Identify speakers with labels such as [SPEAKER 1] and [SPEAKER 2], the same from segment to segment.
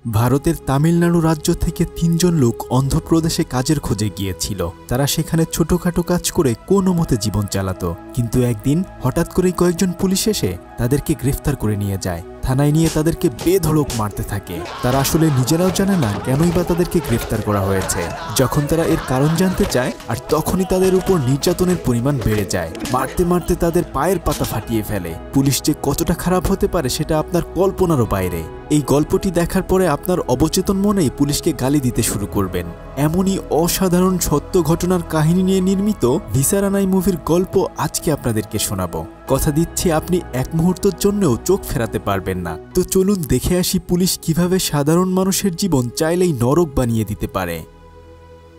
[SPEAKER 1] ভারতের তামিলনাড়ু রাজ্য থেকে ৩ জন লোক অন্ধ্রপ্রদেশে কাজের খোঁজে গিয়েছিল। তারা সেখানে ছোটখাটো কাজ করে কোনো মতে জীবন চালাতো। কিন্তু একদিন হঠাৎ করেই কয়েকজন পুলিশ এসে তাদেরকে গ্রেফতার করে নিয়ে যায়। থানায় নিয়ে তাদেরকে বেধড়ক মারতে থাকে। তারা আসলে নিজেরাও জানে না কেনই বা তাদেরকে গ্রেফতার করা হয়েছে। যখন তারা এর কারণ জানতে চায়, আর তখনই তাদের উপর নির্যাতনের পরিমাণ বেড়ে যায়। মারতে মারতে তাদের পায়ের পাতা ফাটিয়ে ফেলে। পুলিশ যে কতটা খারাপ হতে পারে সেটা আপনার কল্পনারও বাইরে। এই গল্পটি দেখার পরে আপনার অবচেতন মনেই পুলিশকে গালি দিতে শুরু করবেন। এমনই অসাধারণ সত্য ঘটনার কাহিনী নিয়ে নির্মিত ভিসারানাই মুভির গল্প আজকে আপনাদেরকে শোনাবো। কথা দিচ্ছি আপনি এক মুহূর্তের জন্যও চোখ ফেরাতে পারবেন না। তো চলুন দেখে আসি পুলিশ কিভাবে সাধারণ মানুষের জীবন চাইলেই নরক বানিয়ে দিতে পারে।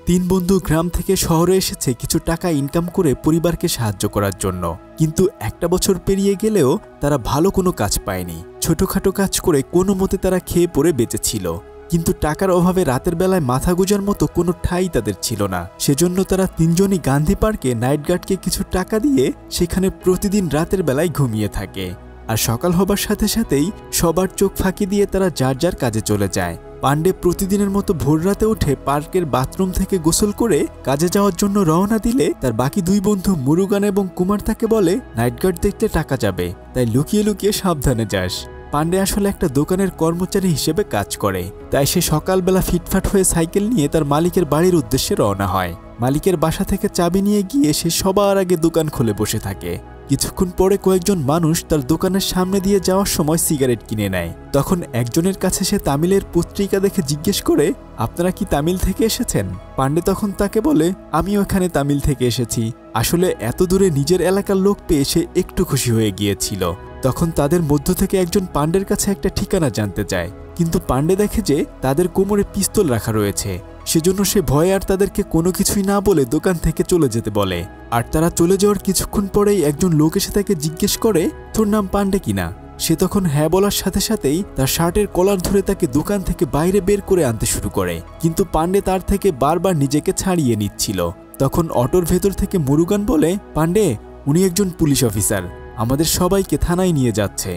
[SPEAKER 1] ৩ বন্ধু গ্রাম থেকে শহরে এসেছে কিছু টাকা ইনকাম করে পরিবারকে সাহায্য করার জন্য। কিন্তু একটা বছর পেরিয়ে গেলেও তারা ভালো কোনো কাজ পায়নি। ছোটখাটো কাজ করে কোনো মতে তারা খেয়ে পড়ে বেঁচেছিল। কিন্তু টাকার অভাবে রাতের বেলায় মাথা গোঁজার মতো কোনো ঠাঁই তাদের ছিল না। সেজন্য তারা ৩ জনই গান্ধী পার্কে নাইট গার্ডকে কিছু টাকা দিয়ে সেখানে প্রতিদিন রাতের বেলায় ঘুমিয়ে থাকে। আর সকাল হবার সাথে সাথেই সবার চোখ ফাঁকি দিয়ে তারা যার যার কাজে চলে যায়। পান্ডে প্রতিদিনের মতো ভোররাতে উঠে পার্কের বাথরুম থেকে গোসল করে কাজে যাওয়ার জন্য রওনা দিলে তার বাকি 2 বন্ধু মুরুগান এবং কুমার তাকে বলে, নাইট গার্ড দেখলে টাকা যাবে, তাই লুকিয়ে লুকিয়ে সাবধানে যাস। পান্ডে আসলে একটা দোকানের কর্মচারী হিসেবে কাজ করে, তাই সে সকালবেলা ফিটফাট হয়ে সাইকেল নিয়ে তার মালিকের বাড়ির উদ্দেশ্যে রওনা হয়। মালিকের বাসা থেকে চাবি নিয়ে গিয়ে সে সবার আগে দোকান খুলে বসে থাকে। কিছুক্ষণ পরে কয়েকজন মানুষ তার দোকানের সামনে দিয়ে যাওয়ার সময় সিগারেট কিনে নেয়। তখন একজনের কাছে সে তামিলের পত্রিকা দেখে জিজ্ঞেস করে, আপনারা কি তামিল থেকে এসেছেন? পান্ডে তখন তাকে বলে, আমিও এখানে তামিল থেকে এসেছি। আসলে এত দূরে নিজের এলাকার লোক পেয়ে সে একটু খুশি হয়ে গিয়েছিল। তখন তাদের মধ্য থেকে একজন পান্ডের কাছে একটা ঠিকানা জানতে চায়, কিন্তু পান্ডে দেখে যে তাদের কোমরে পিস্তল রাখা রয়েছে। সেজন্য সে ভয়ে আর তাদেরকে কোনো কিছুই না বলে দোকান থেকে চলে যেতে বলে। আর তারা চলে যাওয়ার কিছুক্ষণ পরেই একজন লোক এসে তাকে জিজ্ঞেস করে, তোর নাম পান্ডে কিনা? সে তখন হ্যাঁ বলার সাথে সাথেই তার শার্টের কলার ধরে তাকে দোকান থেকে বাইরে বের করে আনতে শুরু করে। কিন্তু পান্ডে তার থেকে বারবার নিজেকে ছাড়িয়ে নিচ্ছিল। তখন অটোর ভেতর থেকে মুরুগান বলে, পান্ডে, উনি একজন পুলিশ অফিসার, আমাদের সবাইকে থানায় নিয়ে যাচ্ছে।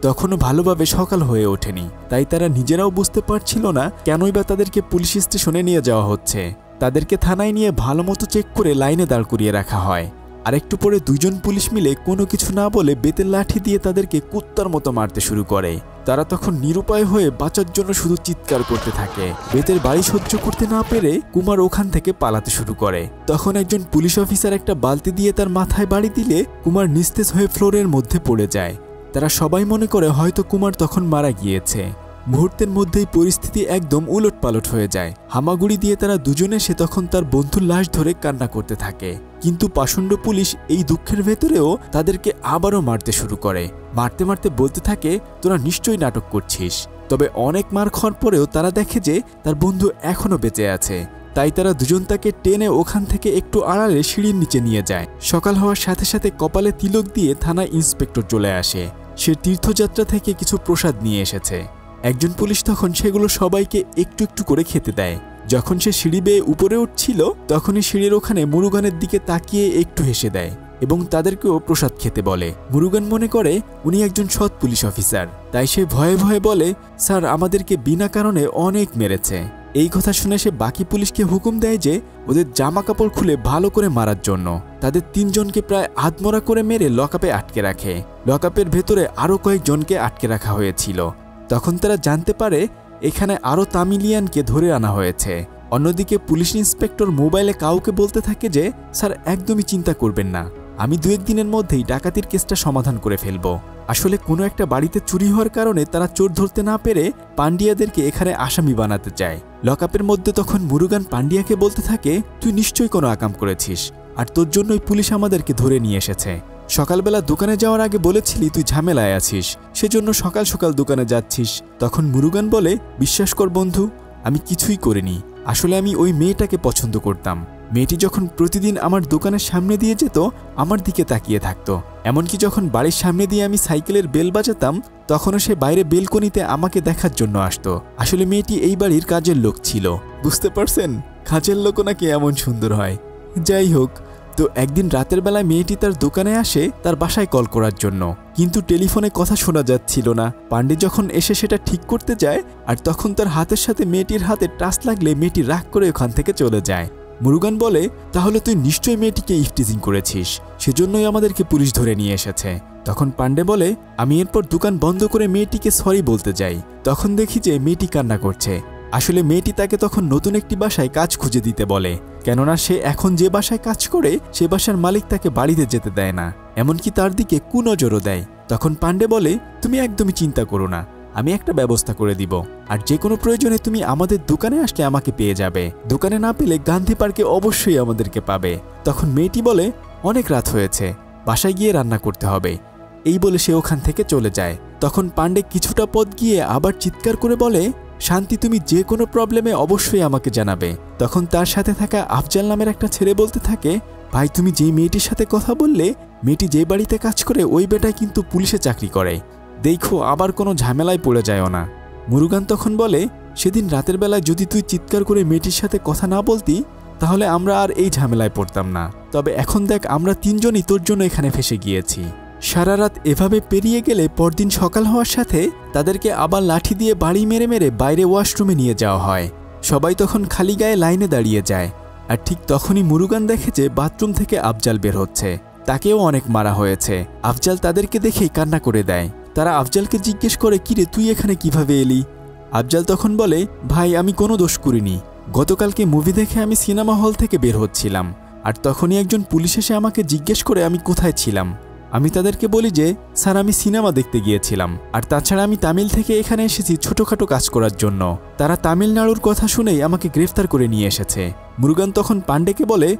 [SPEAKER 1] তখনও ভালোভাবে সকাল হয়ে ওঠেনি, তাই তারা নিজেরাও বুঝতে পারছিল না কেনই বা তাদেরকে পুলিশ স্টেশনে নিয়ে যাওয়া হচ্ছে। তাদেরকে থানায় নিয়ে ভালো মতো চেক করে লাইনে দাঁড় করিয়ে রাখা হয়। আর একটু পরে 2 জন পুলিশ মিলে কোনো কিছু না বলে বেতের লাঠি দিয়ে তাদেরকে কুত্তার মতো মারতে শুরু করে। তারা তখন নিরুপায় হয়ে বাঁচার জন্য শুধু চিৎকার করতে থাকে। বেতের বাড়ি সহ্য করতে না পেরে কুমার ওখান থেকে পালাতে শুরু করে। তখন একজন পুলিশ অফিসার একটা বালতি দিয়ে তার মাথায় বাড়ি দিলে কুমার নিস্তেজ হয়ে ফ্লোরের মধ্যে পড়ে যায়। তারা সবাই মনে করে হয়তো কুমার তখন মারা গিয়েছে। মুহূর্তের মধ্যেই পরিস্থিতি একদম উলটপালট হয়ে যায়। হামাগুড়ি দিয়ে তারা দুজনে সে তখন তার বন্ধুর লাশ ধরে কান্না করতে থাকে। কিন্তু পাষণ্ড পুলিশ এই দুঃখের ভেতরেও তাদেরকে আবারও মারতে শুরু করে। মারতে মারতে বলতে থাকে, তোরা নিশ্চয়ই নাটক করছিস। তবে অনেক মার খাওয়ার পরেও তারা দেখে যে তার বন্ধু এখনো বেঁচে আছে। তাই তারা দুজন তাকে টেনে ওখান থেকে একটু আড়ালে সিঁড়ির নিচে নিয়ে যায়। সকাল হওয়ার সাথে সাথে কপালে তিলক দিয়ে থানায় ইন্সপেক্টর চলে আসে। সে তীর্থযাত্রা থেকে কিছু প্রসাদ নিয়ে এসেছে। একজন পুলিশ তখন সেগুলো সবাইকে একটু একটু করে খেতে দেয়। যখন সে সিঁড়ি বেয়ে উপরে উঠছিল তখনই সিঁড়ির ওখানে মুরুগানের দিকে তাকিয়ে একটু হেসে দেয় এবং তাদেরকেও প্রসাদ খেতে বলে। মুরুগান মনে করে উনি একজন সৎ পুলিশ অফিসার, তাই সে ভয়ে ভয়ে বলে, স্যার, আমাদেরকে বিনা কারণে অনেক মেরেছে। এই কথা শুনে সে বাকি পুলিশকে হুকুম দেয় যে ওদের জামা কাপড় খুলে ভালো করে মারার জন্য। তাদের 3 জনকে প্রায় আধমরা করে মেরে লকআপে আটকে রাখে। লকআপের ভেতরে আরও কয়েকজনকে আটকে রাখা হয়েছিল। তখন তারা জানতে পারে এখানে আরও তামিলিয়ানকে ধরে আনা হয়েছে। অন্যদিকে পুলিশ ইন্সপেক্টর মোবাইলে কাউকে বলতে থাকে যে, স্যার, একদমই চিন্তা করবেন না, আমি 2-1 দিনের মধ্যেই ডাকাতির কেসটা সমাধান করে ফেলব। আসলে কোনো একটা বাড়িতে চুরি হওয়ার কারণে তারা চোর ধরতে না পেরে পান্ডিয়াদেরকে এখানে আসামি বানাতে চায়। লকআপের মধ্যে তখন মুরুগান পান্ডিয়াকে বলতে থাকে, তুই নিশ্চয়ই কোনো আকাম করেছিস, আর তোর জন্যই পুলিশ আমাদেরকে ধরে নিয়ে এসেছে। সকালবেলা দোকানে যাওয়ার আগে বলেছিলি তুই ঝামেলায় আছিস, সেজন্য সকাল সকাল দোকানে যাচ্ছিস। তখন মুরুগান বলে, বিশ্বাস কর বন্ধু, আমি কিছুই করিনি। আসলে আমি ওই মেয়েটাকে পছন্দ করতাম। মেয়েটি যখন প্রতিদিন আমার দোকানের সামনে দিয়ে যেত আমার দিকে তাকিয়ে থাকতো। এমনকি যখন বাড়ির সামনে দিয়ে আমি সাইকেলের বেল বাজাতাম তখনও সে বাইরে বেলকনিতে আমাকে দেখার জন্য আসতো। আসলে মেয়েটি এই বাড়ির কাজের লোক ছিল। বুঝতে পারছেন, কাজের লোকও নাকি এমন সুন্দর হয়। যাই হোক, তো একদিন রাতের বেলায় মেয়েটি তার দোকানে আসে তার বাসায় কল করার জন্য, কিন্তু টেলিফোনে কথা শোনা যাচ্ছিল না। পান্ডে যখন এসে সেটা ঠিক করতে যায় আর তখন তার হাতের সাথে মেয়েটির হাতে টাচ লাগলে মেয়েটি রাগ করে ওখান থেকে চলে যায়। মুরুগান বলে, তাহলে তুই নিশ্চয়ই মেয়েটিকে ইফটিজিং করেছিস, সেজন্যই আমাদেরকে পুলিশ ধরে নিয়ে এসেছে। তখন পান্ডে বলে, আমি এরপর দোকান বন্ধ করে মেয়েটিকে সরি বলতে যাই। তখন দেখি যে মেয়েটি কান্না করছে। আসলে মেয়েটি তাকে তখন নতুন একটি বাসায় কাজ খুঁজে দিতে বলে, কেননা সে এখন যে বাসায় কাজ করে সে বাসার মালিক তাকে বাড়িতে যেতে দেয় না, এমনকি তার দিকে কুনজরও দেয়। তখন পান্ডে বলে, তুমি একদমই চিন্তা করো না, আমি একটা ব্যবস্থা করে দিব, আর যে কোনো প্রয়োজনে তুমি আমাদের দোকানে আসলে আমাকে পেয়ে যাবে, দোকানে না পেলে গান্ধী পার্কে অবশ্যই আমাদেরকে পাবে। তখন মেয়েটি বলে, অনেক রাত হয়েছে, বাসায় গিয়ে রান্না করতে হবে। এই বলে সে ওখান থেকে চলে যায়। তখন পান্ডে কিছুটা পথ গিয়ে আবার চিৎকার করে বলে, শান্তি, তুমি যে কোনো প্রবলেমে অবশ্যই আমাকে জানাবে। তখন তার সাথে থাকা আফজাল নামের একটা ছেলে বলতে থাকে, ভাই তুমি যেই মেয়েটির সাথে কথা বললে, মেয়েটি যে বাড়িতে কাজ করে ওই বেটায় কিন্তু পুলিশে চাকরি করে, দেখো আবার কোনো ঝামেলায় পড়ে যায়ও না। মুরুগান তখন বলে, সেদিন রাতের বেলায় যদি তুই চিৎকার করে মেয়েটির সাথে কথা না বলতি তাহলে আমরা আর এই ঝামেলায় পড়তাম না, তবে এখন দেখ আমরা তিনজনই তোর জন্য এখানে ফেসে গিয়েছি। সারা রাত এভাবে পেরিয়ে গেলে পরদিন সকাল হওয়ার সাথে তাদেরকে আবার লাঠি দিয়ে বাড়ি মেরে মেরে বাইরে ওয়াশরুমে নিয়ে যাওয়া হয়। সবাই তখন খালি গায়ে লাইনে দাঁড়িয়ে যায়। আর ঠিক তখনই মুরুগান দেখে যে বাথরুম থেকে আফজাল বের হচ্ছে, তাকেও অনেক মারা হয়েছে। আফজাল তাদেরকে দেখেই কান্না করে দেয়। তারা আফজালকে জিজ্ঞেস করে, কিরে তুই এখানে কিভাবে এলি? আফজাল তখন বলে, ভাই আমি কোনো দোষ করিনি, গতকালকে মুভি দেখে আমি সিনেমা হল থেকে বের হচ্ছিলাম, আর তখনই একজন পুলিশ এসে আমাকে জিজ্ঞেস করে আমি কোথায় ছিলাম। আমি তাদেরকে বলি যে স্যার আমি সিনেমা দেখতে গিয়েছিলাম, আর তাছাড়া আমি তামিল থেকে এখানে এসেছি ছোটোখাটো কাজ করার জন্য। তারা তামিলনাড়ুর কথা শুনেই আমাকে গ্রেফতার করে নিয়ে এসেছে। মুরুগান তখন পান্ডেকে বলে,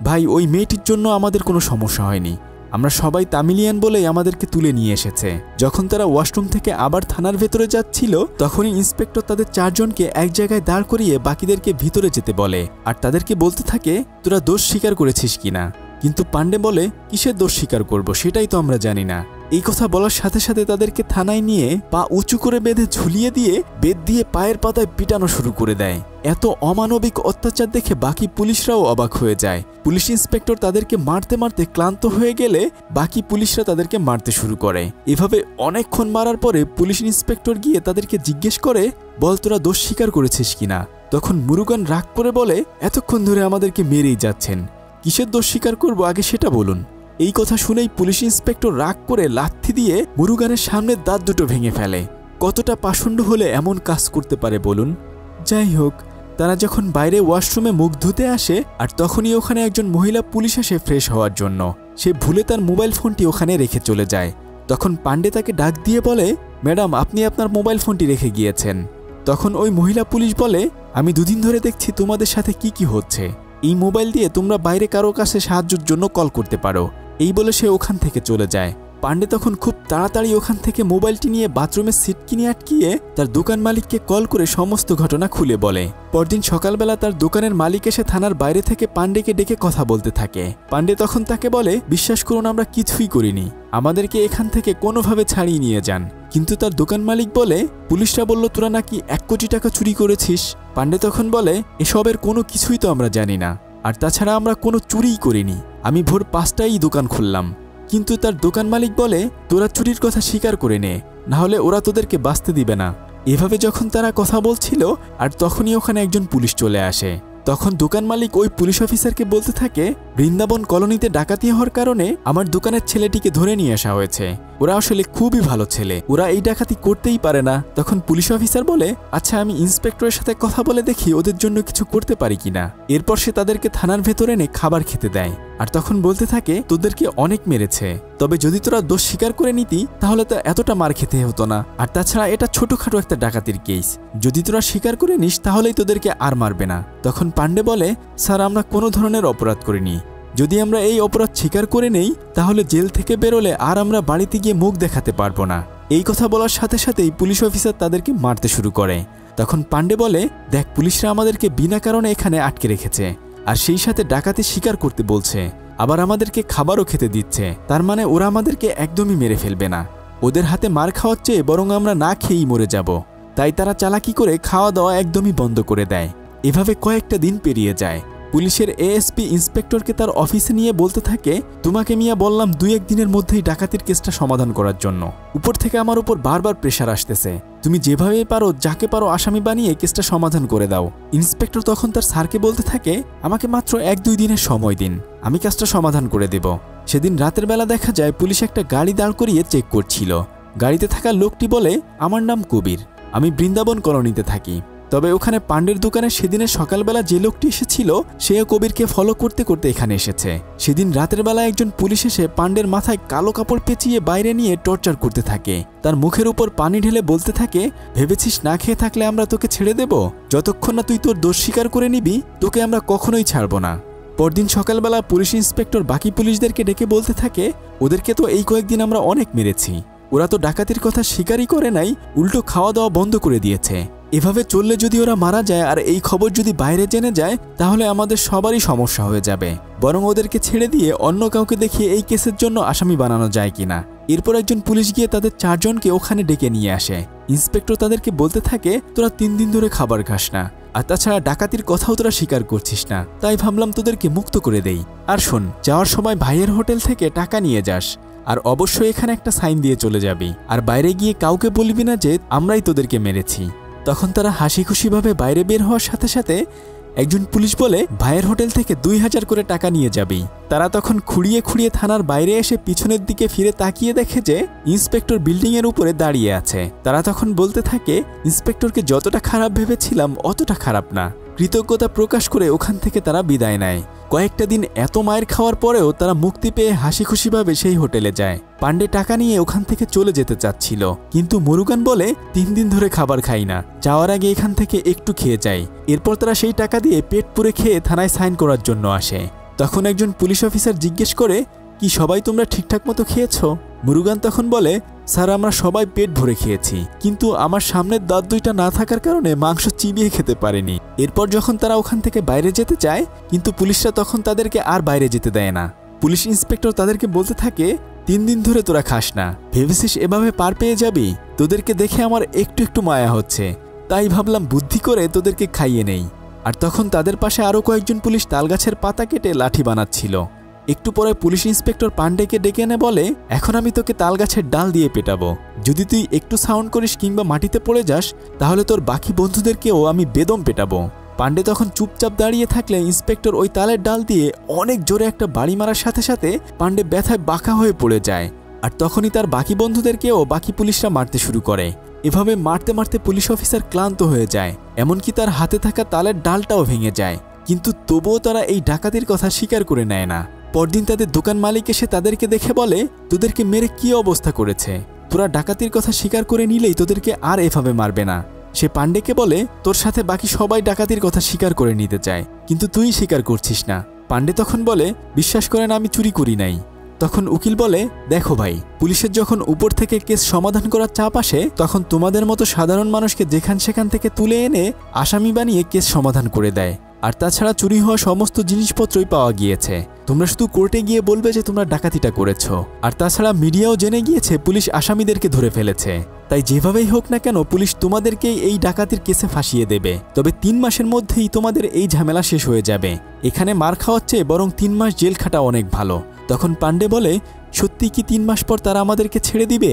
[SPEAKER 1] ভাই ওই মেয়েটির জন্য আমাদের কোনো সমস্যা হয়নি, আমরা সবাই তামিলিয়ান বলেই আমাদেরকে তুলে নিয়ে এসেছে। যখন তারা ওয়াশরুম থেকে আবার থানার ভেতরে যাচ্ছিল তখনই ইন্সপেক্টর তাদের চারজনকে এক জায়গায় দাঁড় করিয়ে বাকিদেরকে ভিতরে যেতে বলে, আর তাদেরকে বলতে থাকে তোরা দোষ স্বীকার করেছিস কিনা। কিন্তু পান্ডে বলে, কিসের দোষ স্বীকার করব সেটাই তো আমরা জানি না। এই কথা বলার সাথে সাথে তাদেরকে থানায় নিয়ে পা উঁচু করে বেঁধে ঝুলিয়ে দিয়ে বেত দিয়ে পায়ের পাতায় পিটানো শুরু করে দেয়। এত অমানবিক অত্যাচার দেখে বাকি পুলিশরাও অবাক হয়ে যায়। পুলিশ ইন্সপেক্টর তাদেরকে মারতে মারতে ক্লান্ত হয়ে গেলে বাকি পুলিশরা তাদেরকে মারতে শুরু করে। এভাবে অনেকক্ষণ মারার পরে পুলিশ ইন্সপেক্টর গিয়ে তাদেরকে জিজ্ঞেস করে, বল তোরা দোষ স্বীকার করেছিস কিনা। তখন মুরুগান রাগ করে বলে, এতক্ষণ ধরে আমাদেরকে মেরেই যাচ্ছেন, কিসের দোষ স্বীকার করবো আগে সেটা বলুন। এই কথা শুনেই পুলিশ ইন্সপেক্টর রাগ করে লাথি দিয়ে মুরুগানের সামনের দাঁত দুটো ভেঙে ফেলে। কতটা পাষণ্ড হলে এমন কাজ করতে পারে বলুন। যাই হোক, তারা যখন বাইরে ওয়াশরুমে মুখ ধুতে আসে আর তখনই ওখানে একজন মহিলা পুলিশ আসে ফ্রেশ হওয়ার জন্য। সে ভুলে তার মোবাইল ফোনটি ওখানে রেখে চলে যায়। তখন পান্ডে তাকে ডাক দিয়ে বলে, ম্যাডাম আপনি আপনার মোবাইল ফোনটি রেখে গিয়েছেন। তখন ওই মহিলা পুলিশ বলে, আমি দুদিন ধরে দেখছি তোমাদের সাথে কি কি হচ্ছে, এই মোবাইল দিয়ে তোমরা বাইরে কারো কাছে সাহায্যের জন্য কল করতে পারো। এই বলে সে ওখান থেকে চলে যায়। পান্ডে তখন খুব তাড়াতাড়ি ওখান থেকে মোবাইলটি নিয়ে বাথরুমের সিট কিনে আটকিয়ে তার দোকান মালিককে কল করে সমস্ত ঘটনা খুলে বলে। পরদিন সকালবেলা তার দোকানের মালিক এসে থানার বাইরে থেকে পান্ডেকে ডেকে কথা বলতে থাকে। পান্ডে তখন তাকে বলে, বিশ্বাস করুন আমরা কিছুই করিনি, আমাদেরকে এখান থেকে কোনোভাবে ছাড়িয়ে নিয়ে যান। কিন্তু তার দোকান মালিক বলে, পুলিশরা বলল তোরা নাকি 1 কোটি টাকা চুরি করেছিস। পান্ডে তখন বলে, এসবের কোনো কিছুই তো আমরা জানি না, আর তাছাড়া আমরা কোনো চুরিই করিনি, আমি ভোর 5টায় দোকান খুললাম। কিন্তু তার দোকান মালিক বলে, তোরা চুরির কথা স্বীকার করে নে, নাহলে ওরা তোদেরকে বাঁচতে দিবে না। এভাবে যখন তারা কথা বলছিল আর তখনই ওখানে একজন পুলিশ চলে আসে। তখন দোকান মালিক ওই পুলিশ অফিসারকে বলতে থাকে, বৃন্দাবন কলোনিতে ডাকাতি হওয়ার কারণে আমার দোকানের ছেলেটিকে ধরে নিয়ে আসা হয়েছে, ওরা আসলে খুবই ভালো ছেলে, ওরা এই ডাকাতি করতেই পারে না। তখন পুলিশ অফিসার বলে, আচ্ছা আমি ইন্সপেক্টরের সাথে কথা বলে দেখি ওদের জন্য কিছু করতে পারি কিনা। এরপর সে তাদেরকে থানার ভেতরে এনে খাবার খেতে দেয়, আর তখন বলতে থাকে, তোদেরকে অনেক মেরেছে, তবে যদি তোরা দোষ স্বীকার করে নিতি তাহলে তো এতটা মার খেতে হতো না, আর তাছাড়া এটা ছোটখাটো একটা ডাকাতির কেস, যদি তোরা স্বীকার করে নিস তাহলেই তোদেরকে আর মারবে না। তখন পান্ডে বলে, স্যার আমরা কোনো ধরনের অপরাধ করিনি, যদি আমরা এই অপরাধ স্বীকার করে নেই তাহলে জেল থেকে বেরোলে আর আমরা বাড়িতে গিয়ে মুখ দেখাতে পারবো না। এই কথা বলার সাথে সাথেই পুলিশ অফিসার তাদেরকে মারতে শুরু করে। তখন পান্ডে বলে, দেখ পুলিশরা আমাদেরকে বিনা কারণে এখানে আটকে রেখেছে, আর সেই সাথে ডাকাতি স্বীকার করতে বলছে, আবার আমাদেরকে খাবারও খেতে দিচ্ছে, তার মানে ওরা আমাদেরকে একদমই মেরে ফেলবে না, ওদের হাতে মার খাওয়ার চেয়ে বরং আমরা না খেয়েই মরে যাব। তাই তারা চালাকি করে খাওয়া দাওয়া একদমই বন্ধ করে দেয়। এভাবে কয়েকটা দিন পেরিয়ে যায়। পুলিশের এএসপি ইন্সপেক্টরকে তার অফিসে নিয়ে বলতে থাকে, তোমাকে মিয়া বললাম 2-1 দিনের মধ্যেই ডাকাতির কেসটা সমাধান করার জন্য। উপর থেকে আমার উপর বারবার প্রেশার আসতেছে। তুমি যেভাবেই পারো যাকে পারো আসামি বানিয়ে কেসটা সমাধান করে দাও। ইন্সপেক্টর তখন তার স্যারকে বলতে থাকে, আমাকে মাত্র 1-2 দিনের সময় দিন, আমি কাজটা সমাধান করে দেব। সেদিন রাতের বেলা দেখা যায় পুলিশ একটা গাড়ি দাঁড় করিয়ে চেক করছিল। গাড়িতে থাকা লোকটি বলে, আমার নাম কবির, আমি বৃন্দাবন কলোনিতে থাকি। তবে ওখানে পান্ডের দোকানে সেদিনের সকালবেলা যে লোকটি এসেছিল সেও কবিরকে ফলো করতে করতে এখানে এসেছে। সেদিন রাতের বেলা একজন পুলিশ এসে পান্ডের মাথায় কালো কাপড় পেঁচিয়ে বাইরে নিয়ে টর্চার করতে থাকে। তার মুখের উপর পানি ঢেলে বলতে থাকে, ভেবেছিস না খেয়ে থাকলে আমরা তোকে ছেড়ে দেব? যতক্ষণ না তুই তোর দোষ স্বীকার করে নিবি তোকে আমরা কখনোই ছাড়ব না। পরদিন সকালবেলা পুলিশ ইন্সপেক্টর বাকি পুলিশদেরকে ডেকে বলতে থাকে, ওদেরকে তো এই কয়েকদিন আমরা অনেক মেরেছি, ওরা তো ডাকাতির কথা স্বীকারই করে নাই, উল্টো খাওয়া দাওয়া বন্ধ করে দিয়েছে। এভাবে চললে যদি ওরা মারা যায় আর এই খবর যদি বাইরে জেনে যায় তাহলে আমাদের সবারই সমস্যা হয়ে যাবে। বরং ওদেরকে ছেড়ে দিয়ে অন্য কাউকে দেখিয়ে এই কেসের জন্য আসামি বানানো যায় কিনা। এরপর একজন পুলিশ গিয়ে তাদের 4 জনকে ওখানে ডেকে নিয়ে আসে। ইন্সপেক্টর তাদেরকে বলতে থাকে, তোরা 3 দিন ধরে খাবার খাস না, আর তাছাড়া ডাকাতির কথাও তোরা স্বীকার করছিস না, তাই ভাবলাম তোদেরকে মুক্ত করে দেই। আর শোন, যাওয়ার সময় ভাইয়ের হোটেল থেকে টাকা নিয়ে যাস, আর অবশ্যই এখানে একটা সাইন দিয়ে চলে যাবি, আর বাইরে গিয়ে কাউকে বলবি না যে আমরাই তোদেরকে মেরেছি। তখন তারা হাসি খুশিভাবে বাইরে বের হওয়ার সাথে সাথে একজন পুলিশ বলে, ভাইয়ের হোটেল থেকে 2000 করে টাকা নিয়ে যাবি। তারা তখন খুঁড়িয়ে খুঁড়িয়ে থানার বাইরে এসে পিছনের দিকে ফিরে তাকিয়ে দেখে যে ইন্সপেক্টর বিল্ডিংয়ের উপরে দাঁড়িয়ে আছে। তারা তখন বলতে থাকে, ইন্সপেক্টরকে যতটা খারাপ ভেবেছিলাম অতটা খারাপ না। কৃতজ্ঞতা প্রকাশ করে ওখান থেকে তারা বিদায় নেয়। কয়েকটা দিন এত মায়ের খাওয়ার পরেও তারা মুক্তি পেয়ে হাসি খুশিভাবে সেই হোটেলে যায়। পান্ডে টাকা নিয়ে ওখান থেকে চলে যেতে চাচ্ছিল, কিন্তু মুরুগান বলে, 3 দিন ধরে খাবার খাই না, যাওয়ার আগে এখান থেকে একটু খেয়ে যাই। এরপর তারা সেই টাকা দিয়ে পেট পুরে খেয়ে থানায় সাইন করার জন্য আসে। তখন একজন পুলিশ অফিসার জিজ্ঞেস করে, কি সবাই তোমরা ঠিকঠাক মতো খেয়েছো? মুরুগান তখন বলে, স্যার আমরা সবাই পেট ভরে খেয়েছি, কিন্তু আমার সামনের দাঁত 2টা না থাকার কারণে মাংস চিবিয়ে খেতে পারেনি। এরপর যখন তারা ওখান থেকে বাইরে যেতে চায়, কিন্তু পুলিশরা তখন তাদেরকে আর বাইরে যেতে দেয় না। পুলিশ ইন্সপেক্টর তাদেরকে বলতে থাকে, 3 দিন ধরে তোরা খাস না, ভেবেছিস এভাবে পার পেয়ে যাবি? তোদেরকে দেখে আমার একটু একটু মায়া হচ্ছে, তাই ভাবলাম বুদ্ধি করে তোদেরকে খাইয়ে নেই। আর তখন তাদের পাশে আরও কয়েকজন পুলিশ তালগাছের পাতা কেটে লাঠি বানাচ্ছিল। একটু পরে পুলিশ ইন্সপেক্টর পান্ডেকে ডেকে এনে বলে, এখন আমি তোকে তালগাছের ডাল দিয়ে পেটাবো, যদি তুই একটু সাউন্ড করিস কিংবা মাটিতে পড়ে যাস তাহলে তোর বাকি বন্ধুদেরকেও আমি বেদম পেটাবো। পান্ডে তখন চুপচাপ দাঁড়িয়ে থাকলে ইন্সপেক্টর ওই তালের ডাল দিয়ে অনেক জোরে একটা বাড়ি মারার সাথে সাথে পান্ডে ব্যথায় বাঁকা হয়ে পড়ে যায়। আর তখনই তার বাকি বন্ধুদেরকেও বাকি পুলিশরা মারতে শুরু করে। এভাবে মারতে মারতে পুলিশ অফিসার ক্লান্ত হয়ে যায়, এমনকি তার হাতে থাকা তালের ডালটাও ভেঙে যায়। কিন্তু তবুও তারা এই ডাকাতির কথা স্বীকার করে নেয় না। পরদিন তাদের দোকান মালিক এসে তাদেরকে দেখে বলে, তোদেরকে মেরে কি অবস্থা করেছে, তোরা ডাকাতির কথা স্বীকার করে নিলেই তোদেরকে আর এভাবে মারবে না। সে পান্ডেকে বলে, তোর সাথে বাকি সবাই ডাকাতির কথা স্বীকার করে নিতে চায়, কিন্তু তুই স্বীকার করছিস না। পান্ডে তখন বলে, বিশ্বাস করেন আমি চুরি করি নাই। তখন উকিল বলে, দেখো ভাই, পুলিশের যখন উপর থেকে কেস সমাধান করার চাপ আসে তখন তোমাদের মতো সাধারণ মানুষকে যেখান সেখান থেকে তুলে এনে আসামি বানিয়ে কেস সমাধান করে দেয়। আর তাছাড়া চুরি হওয়া সমস্ত জিনিসপত্রই পাওয়া গিয়েছে, তোমরা শুধু কোর্টে গিয়ে বলবে যে তোমরা ডাকাতিটা করেছ। আর তাছাড়া মিডিয়াও জেনে গিয়েছে পুলিশ আসামিদেরকে ধরে ফেলেছে, তাই যেভাবেই হোক না কেন পুলিশ তোমাদেরকেই এই ডাকাতির কেসে ফাঁসিয়ে দেবে। তবে 3 মাসের মধ্যেই তোমাদের এই ঝামেলা শেষ হয়ে যাবে, এখানে মার খাওয়ার চেয়ে বরং 3 মাস জেল খাটা অনেক ভালো। তখন পান্ডে বলে, সত্যি কি 3 মাস পর তারা আমাদেরকে ছেড়ে দিবে?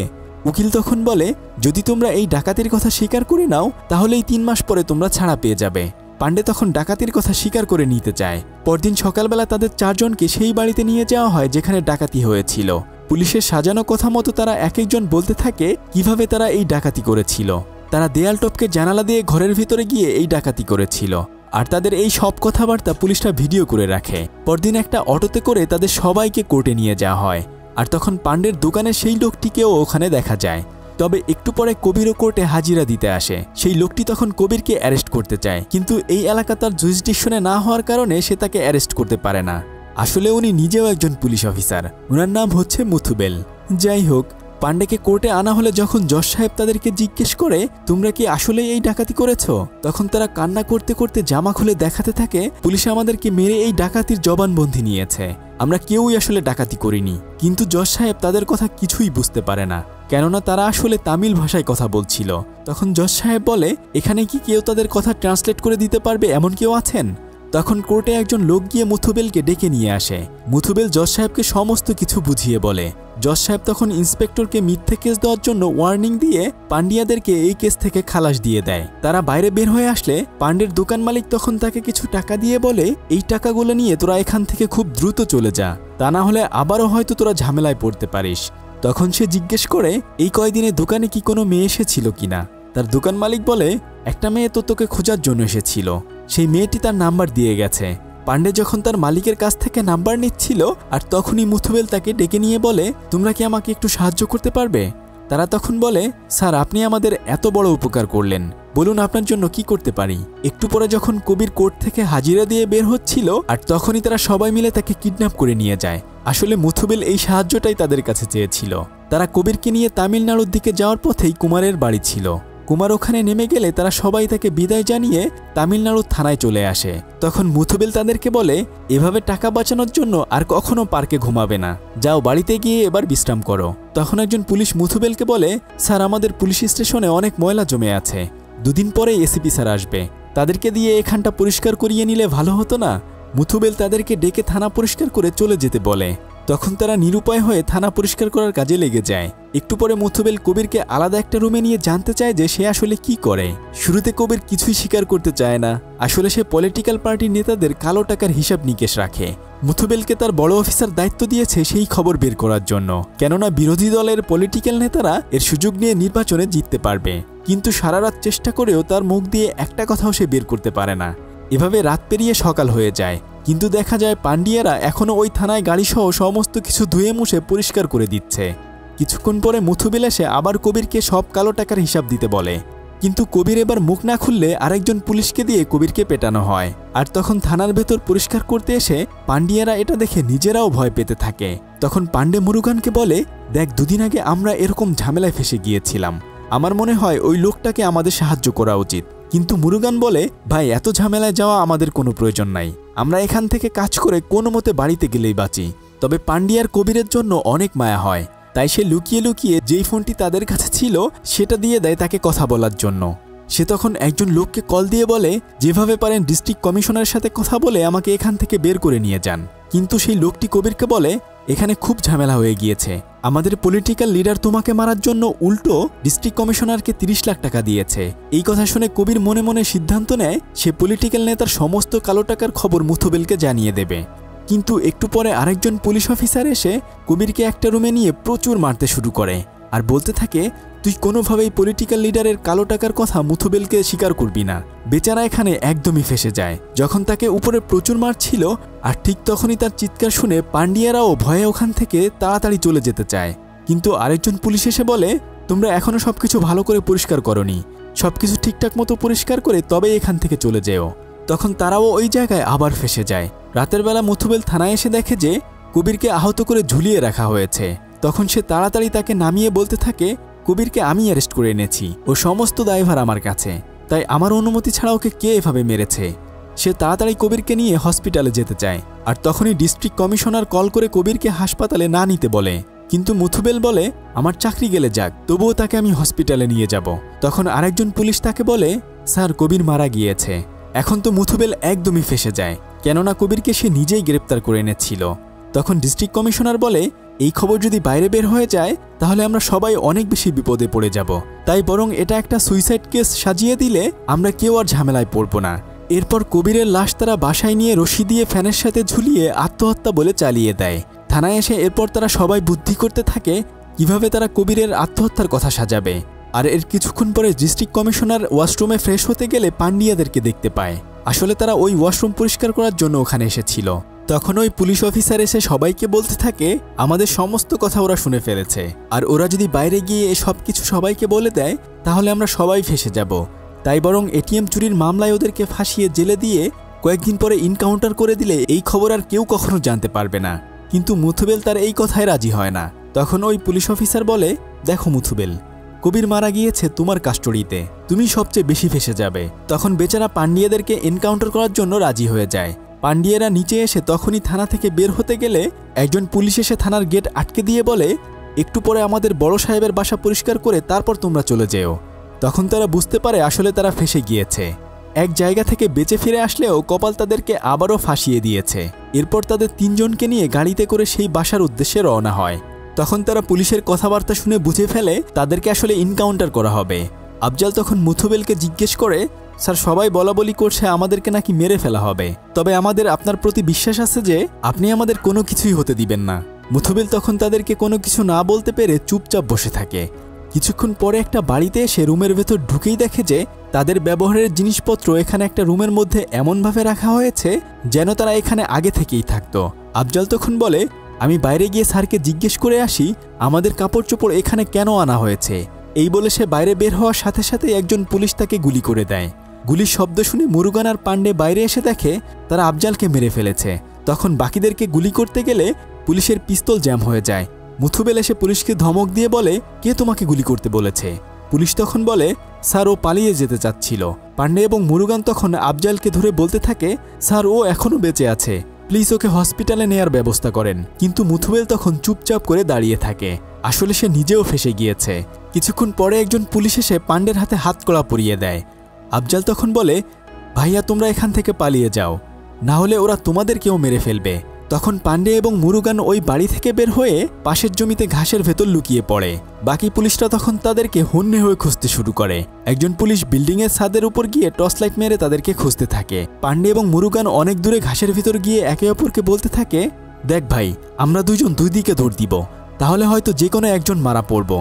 [SPEAKER 1] উকিল তখন বলে, যদি তোমরা এই ডাকাতির কথা স্বীকার করে নাও তাহলে এই 3 মাস পরে তোমরা ছাড়া পেয়ে যাবে। পান্ডে তখন ডাকাতির কথা স্বীকার করে নিতে চায়। পরদিন সকালবেলা তাদের 4 জনকে সেই বাড়িতে নিয়ে যাওয়া হয় যেখানে ডাকাতি হয়েছিল। পুলিশের সাজানো কথা মতো তারা এক একজন বলতে থাকে কিভাবে তারা এই ডাকাতি করেছিল। তারা দেয়াল টপকে জানালা দিয়ে ঘরের ভিতরে গিয়ে এই ডাকাতি করেছিল, আর তাদের এই সব কথাবার্তা পুলিশরা ভিডিও করে রাখে। পরদিন একটা অটোতে করে তাদের সবাইকে কোর্টে নিয়ে যাওয়া হয়। আর তখন পান্ডের দোকানের সেই লোকটিকেও ওখানে দেখা যায়। তবে একটু পরে কবিরও কোর্টে হাজিরা দিতে আসে। সেই লোকটি তখন কবিরকে অ্যারেস্ট করতে চায়, কিন্তু এই এলাকা তার জুরিসডিকশনে না হওয়ার কারণে সে তাকে অ্যারেস্ট করতে পারে না। আসলে উনি নিজেও একজন পুলিশ অফিসার, ওনার নাম হচ্ছে মুথুবেল। যাই হোক, পান্ডেকে কোর্টে আনা হলে যখন জজ সাহেব তাদেরকে জিজ্ঞেস করে তোমরা কি আসলে এই ডাকাতি করেছো, তখন তারা কান্না করতে করতে জামা খুলে দেখাতে থাকে পুলিশ আমাদেরকে মেরে এই ডাকাতির জবানবন্দি নিয়েছে, আমরা কেউই আসলে ডাকাতি করিনি। কিন্তু জজ সাহেব তাদের কথা কিছুই বুঝতে পারে না, কেননা তারা আসলে তামিল ভাষায় কথা বলছিল। তখন জজ সাহেব বলে, এখানে কি কেউ তাদের কথা ট্রান্সলেট করে দিতে পারবে এমন কেউ আছেন? তখন কোর্টে একজন লোক গিয়ে মুথুবেলকে ডেকে নিয়ে আসে। মুথুবেল জজ সাহেবকে সমস্ত কিছু বুঝিয়ে বলে। জজ সাহেব তখন ইন্সপেক্টরকে মিথ্যে কেস দেওয়ার জন্য ওয়ার্নিং দিয়ে পান্ডিয়াদেরকে এই কেস থেকে খালাস দিয়ে দেয়। তারা বাইরে বের হয়ে আসলে পান্ডের দোকান মালিক তখন তাকে কিছু টাকা দিয়ে বলে, এই টাকাগুলো নিয়ে তোরা এখান থেকে খুব দ্রুত চলে যা, তা না হলে আবারও হয়তো তোরা ঝামেলায় পড়তে পারিস। তখন সে জিজ্ঞেস করে এই কয়দিনে দোকানে কি কোনো মেয়ে এসেছিল কিনা। তার দোকান মালিক বলে, একটা মেয়ে তো তোকে খোঁজার জন্য এসেছিল, সেই মেয়েটি তার নাম্বার দিয়ে গেছে। পান্ডে যখন তার মালিকের কাছ থেকে নাম্বার নিচ্ছিল আর তখনই মুথুবেল তাকে ডেকে নিয়ে বলে, তোমরা কি আমাকে একটু সাহায্য করতে পারবে? তারা তখন বলে, স্যার আপনি আমাদের এত বড় উপকার করলেন, বলুন আপনার জন্য কি করতে পারি। একটু পরে যখন কবির কোর্ট থেকে হাজিরা দিয়ে বের হচ্ছিল আর তখনই তারা সবাই মিলে তাকে কিডন্যাপ করে নিয়ে যায়। আসলে মুথুবেল এই সাহায্যটাই তাদের কাছে চেয়েছিল। তারা কবিরকে নিয়ে তামিলনাড়ুর দিকে যাওয়ার পথেই কুমারের বাড়ি ছিল। কুমার ওখানে নেমে গেলে তারা সবাই তাকে বিদায় জানিয়ে তামিলনাড়ুর থানায় চলে আসে। তখন মুথুবেল তাদেরকে বলে, এভাবে টাকা বাঁচানোর জন্য আর কখনো পার্কে ঘুমাবে না, যাও বাড়িতে গিয়ে এবার বিশ্রাম করো। তখন একজন পুলিশ মুথুবেলকে বলে, স্যার আমাদের পুলিশ স্টেশনে অনেক ময়লা জমে আছে, দুদিন পরে এসিপি স্যার আসবে, তাদেরকে দিয়ে এখানটা পরিষ্কার করিয়ে নিলে ভালো হতো না? মুথুবেল তাদেরকে ডেকে থানা পরিষ্কার করে চলে যেতে বলে। তখন তারা নিরুপায় হয়ে থানা পরিষ্কার করার কাজে লেগে যায়। একটু পরে মুথুবেল কবিরকে আলাদা একটা রুমে নিয়ে জানতে চায় যে সে আসলে কি করে। শুরুতে কবির কিছুই স্বীকার করতে চায় না, আসলে সে পলিটিক্যাল পার্টির নেতাদের কালো টাকার হিসাব নিকেশ রাখে। মুথুবেলকে তার বড় অফিসার দায়িত্ব দিয়েছে সেই খবর বের করার জন্য, কেননা বিরোধী দলের পলিটিক্যাল নেতারা এর সুযোগ নিয়ে নির্বাচনে জিততে পারবে। কিন্তু সারা রাত চেষ্টা করেও তার মুখ দিয়ে একটা কথাও সে বের করতে পারে না। এভাবে রাত পেরিয়ে সকাল হয়ে যায়, কিন্তু দেখা যায় পান্ডিয়ারা এখনও ওই থানায় গাড়িসহ সমস্ত কিছু ধুয়ে মুছে পরিষ্কার করে দিচ্ছে। কিছুক্ষণ পরে মুথুবেল এসে আবার কবিরকে সব কালো টাকার হিসাব দিতে বলে, কিন্তু কবির এবার মুখ না খুললে আরেকজন পুলিশকে দিয়ে কবিরকে পেটানো হয়। আর তখন থানার ভেতর পরিষ্কার করতে এসে পান্ডিয়ারা এটা দেখে নিজেরাও ভয় পেতে থাকে। তখন পান্ডে মুরুগানকে বলে, দেখ দুদিন আগে আমরা এরকম ঝামেলায় ফেসে গিয়েছিলাম, আমার মনে হয় ওই লোকটাকে আমাদের সাহায্য করা উচিত। কিন্তু মুরুগান বলে, ভাই এত ঝামেলায় যাওয়া আমাদের কোনো প্রয়োজন নাই, আমরা এখান থেকে কাজ করে কোনো মতে বাড়িতে গেলেই বাঁচি। তবে পান্ডিয়ার কবিরের জন্য অনেক মায়া হয়, তাই সে লুকিয়ে লুকিয়ে যেই ফোনটি তাদের কাছে ছিল সেটা দিয়ে দেয় তাকে কথা বলার জন্য। সে তখন একজন লোককে কল দিয়ে বলে, যেভাবে পারেন ডিস্ট্রিক্ট কমিশনারের সাথে কথা বলে আমাকে এখান থেকে বের করে নিয়ে যান। কিন্তু সেই লোকটি কবিরকে বলে, এখানে খুব ঝামেলা হয়ে গিয়েছে, আমাদের পলিটিক্যাল লিডার তোমাকে মারার জন্য উল্টো ডিস্ট্রিক্ট কমিশনারকে 30 লাখ টাকা দিয়েছে। এই কথা শুনে কবির মনে মনে সিদ্ধান্ত নেয় সে পলিটিক্যাল নেতার সমস্ত কালো টাকার খবর মুথুবেলকে জানিয়ে দেবে। কিন্তু একটু পরে আরেকজন পুলিশ অফিসার এসে কবিরকে একটা রুমে নিয়ে প্রচুর মারতে শুরু করে আর বলতে থাকে, তুই কোনোভাবেই পলিটিক্যাল লিডারের কালো টাকার কথা মুথুবেলকে স্বীকার করবি না। বেচারা এখানে একদমই ফেসে যায়। যখন তাকে উপরে প্রচুর মারছিল আর ঠিক তখনই তার চিৎকার শুনে পান্ডিয়ারাও ভয়ে ওখান থেকে তাড়াতাড়ি চলে যেতে চায়। কিন্তু আরেকজন পুলিশ এসে বলে, তোমরা এখনো সবকিছু ভালো করে পরিষ্কার করনি, সবকিছু ঠিকঠাক মতো পরিষ্কার করে তবে এখান থেকে চলে যেও। তখন তারাও ওই জায়গায় আবার ফেসে যায়। রাতের বেলা মুথুবেল থানায় এসে দেখে যে কবিরকে আহত করে ঝুলিয়ে রাখা হয়েছে। তখন সে তাড়াতাড়ি তাকে নামিয়ে বলতে থাকে, কবিরকে আমি অ্যারেস্ট করে এনেছি, ও সমস্ত দায়ভার আমার কাছে, তাই আমার অনুমতি ছাড়া ওকে কে এভাবে মেরেছে। সে তাড়াতাড়ি কবিরকে নিয়ে হসপিটালে যেতে চায় আর তখনই ডিস্ট্রিক্ট কমিশনার কল করে কবিরকে হাসপাতালে না নিতে বলে। কিন্তু মুথুবেল বলে, আমার চাকরি গেলে যাক, তবুও তাকে আমি হসপিটালে নিয়ে যাব। তখন আরেকজন পুলিশ তাকে বলে, স্যার কবির মারা গিয়েছে। এখন তো মুথুবেল একদমই ফেসে যায়, কেননা কবিরকে সে নিজেই গ্রেপ্তার করে এনেছিল। তখন ডিস্ট্রিক্ট কমিশনার বলে, এই খবর যদি বাইরে বের হয়ে যায় তাহলে আমরা সবাই অনেক বেশি বিপদে পড়ে যাব, তাই বরং এটা একটা সুইসাইড কেস সাজিয়ে দিলে আমরা কেউ আর ঝামেলায় পড়ব না। এরপর কবিরের লাশ তারা বাসায় নিয়ে রশি দিয়ে ফ্যানের সাথে ঝুলিয়ে আত্মহত্যা বলে চালিয়ে দেয়। থানায় এসে এরপর তারা সবাই বুদ্ধি করতে থাকে কিভাবে তারা কবিরের আত্মহত্যার কথা সাজাবে। আর এর কিছুক্ষণ পরে ডিস্ট্রিক্ট কমিশনার ওয়াশরুমে ফ্রেশ হতে গেলে পান্ডিয়াদেরকে দেখতে পায়। আসলে তারা ওই ওয়াশরুম পরিষ্কার করার জন্য ওখানে এসেছিল। তখন ওই পুলিশ অফিসার এসে সবাইকে বলতে থাকে, আমাদের সমস্ত কথা ওরা শুনে ফেলেছে, আর ওরা যদি বাইরে গিয়ে সব কিছু সবাইকে বলে দেয় তাহলে আমরা সবাই ফেসে যাব। তাই বরং এটিএম চুরির মামলায় ওদেরকে ফাঁসিয়ে জেলে দিয়ে কয়েকদিন পরে ইনকাউন্টার করে দিলে এই খবর আর কেউ কখনো জানতে পারবে না। কিন্তু মুথুবেল তার এই কথায় রাজি হয় না। তখন ওই পুলিশ অফিসার বলে, দেখো মুথুবেল, কবির মারা গিয়েছে তোমার কাস্টডিতে, তুমি সবচেয়ে বেশি ফেসে যাবে। তখন বেচারা পান্ডিয়াদেরকে এনকাউন্টার করার জন্য রাজি হয়ে যায়। পান্ডিয়ারা নিচে এসে তখনই থানা থেকে বের হতে গেলে একজন পুলিশ এসে থানার গেট আটকে দিয়ে বলে, একটু পরে আমাদের বড় সাহেবের বাসা পরিষ্কার করে তারপর তোমরা চলে যেও। তখন তারা বুঝতে পারে আসলে তারা ফেসে গিয়েছে। এক জায়গা থেকে বেঁচে ফিরে আসলেও কপাল তাদেরকে আবারও ফাঁসিয়ে দিয়েছে। এরপর তাদের 3 জনকে নিয়ে গাড়িতে করে সেই বাসার উদ্দেশ্যে রওনা হয়। তখন তারা পুলিশের কথাবার্তা শুনে বুঝে ফেলে তাদেরকে আসলে ইনকাউন্টার করা হবে। আফজাল তখন মুথুবেলকে জিজ্ঞেস করে, স্যার সবাই বলাবলি করছে আমাদেরকে নাকি মেরে ফেলা হবে, তবে আমাদের আপনার প্রতি বিশ্বাস আছে যে আপনি আমাদের কোনো কিছুই হতে দিবেন না। মুথুবেল তখন তাদেরকে কোনো কিছু না বলতে পেরে চুপচাপ বসে থাকে। কিছুক্ষণ পরে একটা বাড়িতে এসে রুমের ভেতর ঢুকেই দেখে যে তাদের ব্যবহারের জিনিসপত্র এখানে একটা রুমের মধ্যে এমনভাবে রাখা হয়েছে যেন তারা এখানে আগে থেকেই থাকতো। আফজাল তখন বলে, আমি বাইরে গিয়ে স্যারকে জিজ্ঞেস করে আসি আমাদের কাপড় চোপড় এখানে কেন আনা হয়েছে। এই বলে সে বাইরে বের হওয়ার সাথে সাথে একজন পুলিশ তাকে গুলি করে দেয়। গুলির শব্দ শুনে মুরুগান আর পান্ডে বাইরে এসে দেখে তারা আফজালকে মেরে ফেলেছে। তখন বাকিদেরকে গুলি করতে গেলে পুলিশের পিস্তল জ্যাম হয়ে যায়। মুথুবেল এসে পুলিশকে ধমক দিয়ে বলে, কে তোমাকে গুলি করতে বলেছে? পুলিশ তখন বলে, স্যার ও পালিয়ে যেতে চাচ্ছিল। পান্ডে এবং মুরুগান তখন আফজালকে ধরে বলতে থাকে, স্যার ও এখনও বেঁচে আছে, প্লিজ ওকে হসপিটালে নেয়ার ব্যবস্থা করেন। কিন্তু মুথুবেল তখন চুপচাপ করে দাঁড়িয়ে থাকে। আসলে সে নিজেও ফেঁসে গিয়েছে। কিছুক্ষণ পরে একজন পুলিশ এসে পান্ডের হাতে হাতকড়া পরিয়ে দেয়। আফজাল তখন বলে, ভাইয়া তোমরা এখান থেকে পালিয়ে যাও, না হলে ওরা তোমাদেরকেও মেরে ফেলবে। তখন পান্ডে এবং মুরুগান ওই বাড়ি থেকে বের হয়ে পাশের জমিতে ঘাসের ভেতর লুকিয়ে পড়ে। বাকি পুলিশরা তখন তাদেরকে হন্যে হয়ে খুঁজতে শুরু করে। একজন পুলিশ বিল্ডিংয়ের ছাদের উপর গিয়ে টর্চ লাইট মেরে তাদেরকে খুঁজতে থাকে। পান্ডে এবং মুরুগান অনেক দূরে ঘাসের ভিতর গিয়ে একে অপরকে বলতে থাকে, দেখ ভাই, আমরা দুইজন দুই দিকে দৌড় দিব, তাহলে হয়তো যে কোনো একজন মারা পড়ব।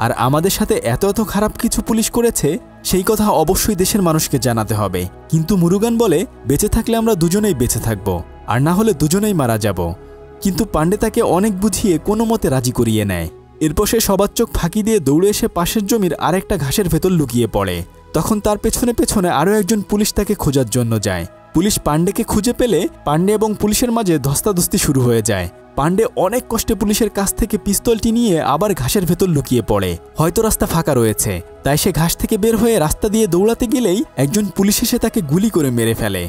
[SPEAKER 1] আর আমাদের সাথে এত এত খারাপ কিছু পুলিশ করেছে সেই কথা অবশ্যই দেশের মানুষকে জানাতে হবে। কিন্তু মুরুগান বলে, বেঁচে থাকলে আমরা দুজনেই বেঁচে থাকব, আর না হলে দুজনেই মারা যাব। কিন্তু পান্ডে তাকে অনেক বুঝিয়ে কোনো মতে রাজি করিয়ে নেয়। এরপর সে সবার চোখ ফাঁকি দিয়ে দৌড়ে এসে পাশের জমির আরেকটা ঘাসের ভেতর লুকিয়ে পড়ে। তখন তার পেছনে পেছনে আরও একজন পুলিশ তাকে খোঁজার জন্য যায়। পুলিশ পান্ডেকে খুঁজে পেলে পান্ডে এবং পুলিশের মাঝে ধস্তাধস্তি শুরু হয়ে যায়। পান্ডে অনেক কষ্টে পুলিশের কাছ থেকে পিস্তলটি নিয়ে আবার ঘাসের ভেতর লুকিয়ে পড়ে। হয়তো রাস্তা ফাঁকা রয়েছে, তাই সে ঘাস থেকে বের হয়ে রাস্তা দিয়ে দৌড়াতে গেলেই একজন পুলিশ এসে তাকে গুলি করে মেরে ফেলে।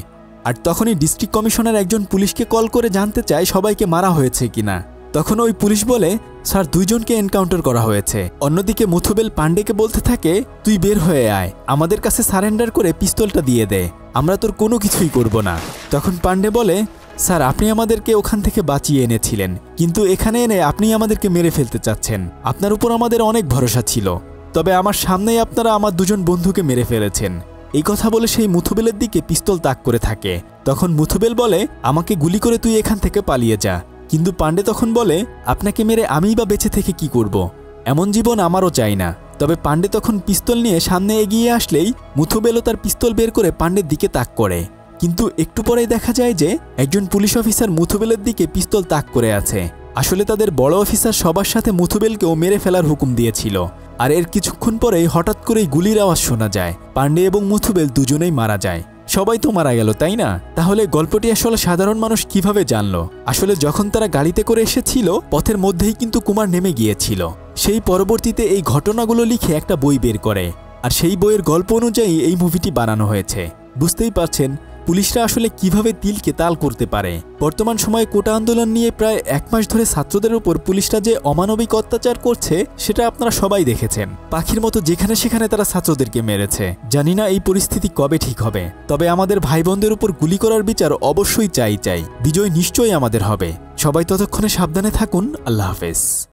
[SPEAKER 1] আর তখনই ডিস্ট্রিক্ট কমিশনার একজন পুলিশকে কল করে জানতে চায় সবাইকে মারা হয়েছে কিনা। তখন ওই পুলিশ বলে, স্যার দুইজনকে এনকাউন্টার করা হয়েছে। অন্যদিকে মুথুবেল পান্ডেকে বলতে থাকে, তুই বের হয়ে আয়, আমাদের কাছে সারেন্ডার করে পিস্তলটা দিয়ে দে, আমরা তোর কোনো কিছুই করব না। তখন পান্ডে বলে, স্যার আপনি আমাদেরকে ওখান থেকে বাঁচিয়ে এনেছিলেন, কিন্তু এখানে এনে আপনি আমাদেরকে মেরে ফেলতে চাচ্ছেন। আপনার উপর আমাদের অনেক ভরসা ছিল, তবে আমার সামনেই আপনারা আমার দুজন বন্ধুকে মেরে ফেলেছেন। এই কথা বলে সেই মুথুবেলের দিকে পিস্তল তাক করে থাকে। তখন মুথুবেল বলে, আমাকে গুলি করে তুই এখান থেকে পালিয়ে যা। কিন্তু পান্ডে তখন বলে, আপনাকে মেরে আমিই বা বেঁচে থেকে কি করব? এমন জীবন আমারও চাই না। তবে পান্ডে তখন পিস্তল নিয়ে সামনে এগিয়ে আসলেই মুথুবেলও তার পিস্তল বের করে পান্ডের দিকে তাক করে। কিন্তু একটু পরেই দেখা যায় যে একজন পুলিশ অফিসার মুথুবেলের দিকে পিস্তল তাক করে আছে। আসলে তাদের বড় অফিসার সবার সাথে মুথুবেলকেও মেরে ফেলার হুকুম দিয়েছিল। আর এর কিছুক্ষণ পরেই হঠাৎ করেই গুলির আওয়াজ শোনা যায়। পান্ডে এবং মুথুবেল দুজনেই মারা যায়। সবাই তো মারা গেল, তাই না? তাহলে গল্পটি আসলে সাধারণ মানুষ কিভাবে জানলো? আসলে যখন তারা গাড়িতে করে এসেছিল পথের মধ্যেই কিন্তু কুমার নেমে গিয়েছিল। সেই পরবর্তীতে এই ঘটনাগুলো লিখে একটা বই বের করে, আর সেই বইয়ের গল্প অনুযায়ী এই মুভিটি বানানো হয়েছে। বুঝতেই পারছেন পুলিশরা আসলে কিভাবে তিলকে তাল করতে পারে। বর্তমান সময়ে কোটা আন্দোলন নিয়ে প্রায় 1 মাস ধরে ছাত্রদের উপর পুলিশরা যে অমানবিক অত্যাচার করছে সেটা আপনারা সবাই দেখেছেন। পাখির মতো যেখানে সেখানে তারা ছাত্রদেরকে মেরেছে। জানি না এই পরিস্থিতি কবে ঠিক হবে, তবে আমাদের ভাই বোনদের উপর গুলি করার বিচার অবশ্যই চাই। বিজয় নিশ্চয়ই আমাদের হবে। সবাই ততক্ষণে সাবধানে থাকুন। আল্লাহ হাফেজ।